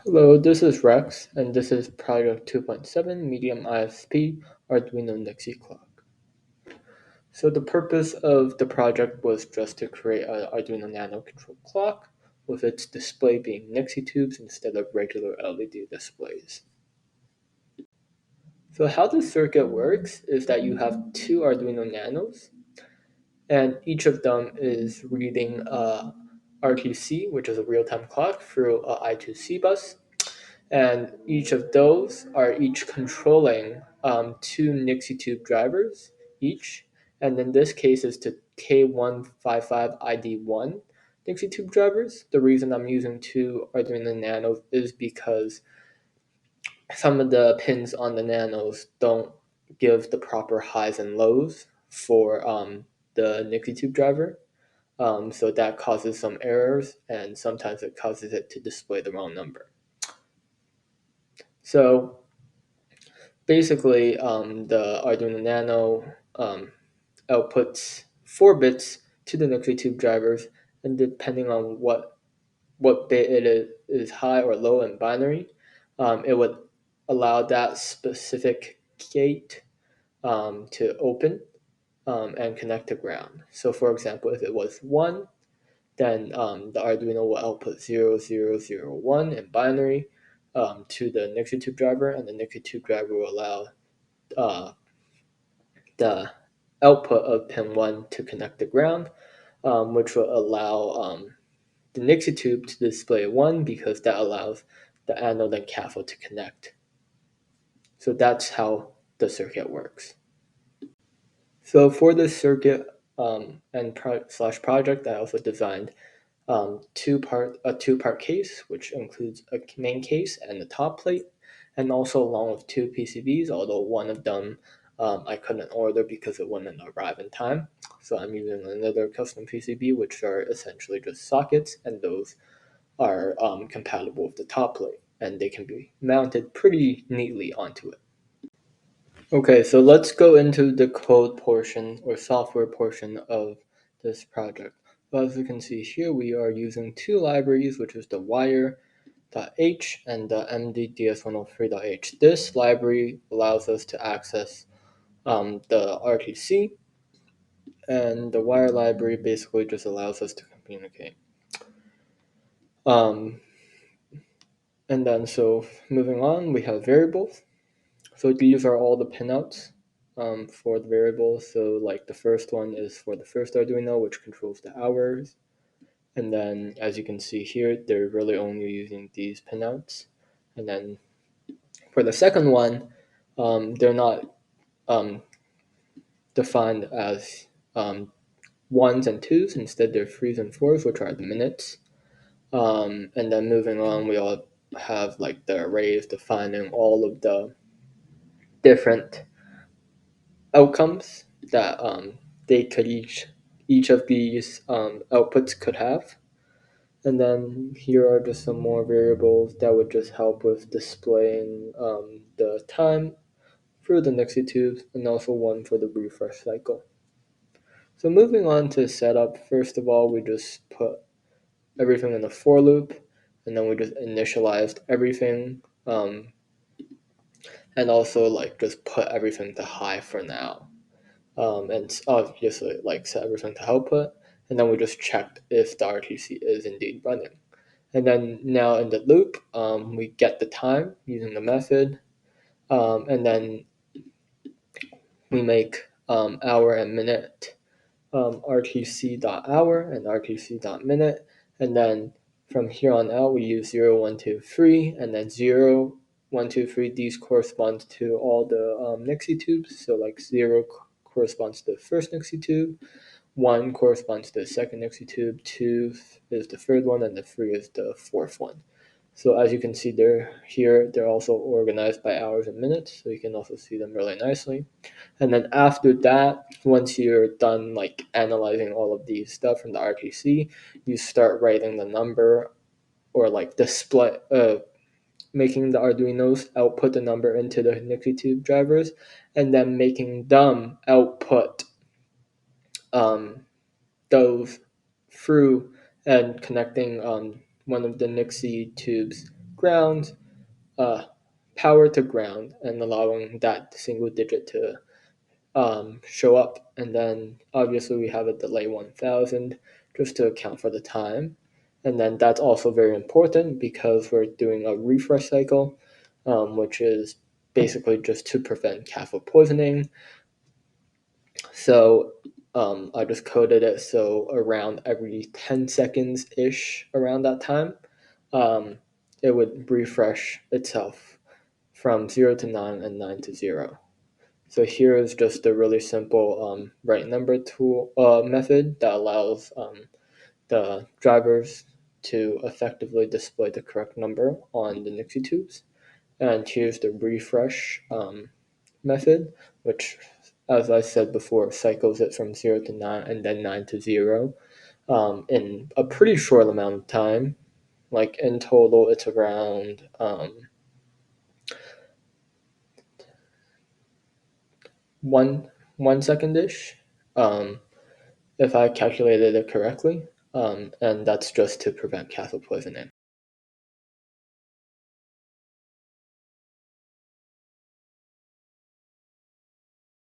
Hello, this is Rex, and this is Project 2.7 Medium ISP Arduino Nixie clock. So the purpose of the project was just to create an Arduino Nano control clock with its display being Nixie tubes instead of regular LED displays. So how the circuit works is that you have two Arduino Nanos, and each of them is reading RTC, which is a real-time clock, through a I2C bus. And each of those are each controlling two Nixie tube drivers each. And in this case is to K155ID1 Nixie tube drivers. The reason I'm using two Arduino Nanos is because some of the pins on the Nanos don't give the proper highs and lows for the Nixie tube driver. So that causes some errors, and sometimes it causes it to display the wrong number. So basically, the Arduino Nano outputs 4 bits to the Nixie tube drivers, and depending on what bit it is high or low in binary, it would allow that specific gate to open and connect to ground. So, for example, if it was 1, then the Arduino will output 0001 in binary to the Nixie tube driver, and the Nixie tube driver will allow uh, the output of pin 1 to connect to ground, which will allow the Nixie tube to display 1 because that allows the anode and cathode to connect. So that's how the circuit works. So for this circuit slash project, I also designed a two-part case, which includes a main case and the top plate, and also along with two PCBs, although one of them I couldn't order because it wouldn't arrive in time. So I'm using another custom PCB, which are essentially just sockets, and those are compatible with the top plate, and they can be mounted pretty neatly onto it. Okay, so let's go into the code portion or software portion of this project. Well, as you can see here, we are using two libraries, which is the wire.h and the mdds103.h. This library allows us to access the RTC, and the wire library basically just allows us to communicate. Um, and then, so moving on, we have variables. So these are all the pinouts for the variables. So like the first one is for the first Arduino, which controls the hours. And then as you can see here, they're really only using these pinouts. And then for the second one, they're not um, defined as ones and twos. Instead, they're threes and fours, which are the minutes. And then moving on, we all have like the arrays defining all of the different outcomes that they could each of these outputs could have. And then here are just some more variables that would just help with displaying the time through the Nixie tubes, and also one for the refresh cycle. So moving on to setup, first of all, we just put everything in a for loop, and then we just initialized everything, and also like just put everything to high for now. And obviously like set everything to output, and then we just checked if the RTC is indeed running. And then now in the loop, we get the time using the method, and then we make hour and minute RTC.hour and RTC.minute, and then from here on out we use 0, 1, 2, 3, and then 0, 1, 2, 3. These correspond to all the Nixie tubes. So like 0 corresponds to the first Nixie tube, 1 corresponds to the second Nixie tube, 2 is the third one, and the 3 is the fourth one. So as you can see they're also organized by hours and minutes, so you can also see them really nicely. And then after that, once you're done like analyzing all of these stuff from the RTC, you start writing the number or like display, making the Arduinos output the number into the Nixie tube drivers, and then making them output um, those through and connecting one of the Nixie tubes ground, uh, power to ground, and allowing that single digit to show up. And then obviously we have a delay 1000 just to account for the time. And then that's also very important because we're doing a refresh cycle, which is basically just to prevent cathode poisoning. So I just coded it so around every 10 seconds ish, around that time, um, it would refresh itself from 0 to 9 and 9 to 0. So here is just a really simple right number tool method that allows the drivers to effectively display the correct number on the Nixie tubes. And here's the refresh method, which, as I said before, cycles it from 0 to 9 and then 9 to 0 in a pretty short amount of time. Like in total, it's around 1 second ish, if I calculated it correctly. And that's just to prevent cathode poisoning.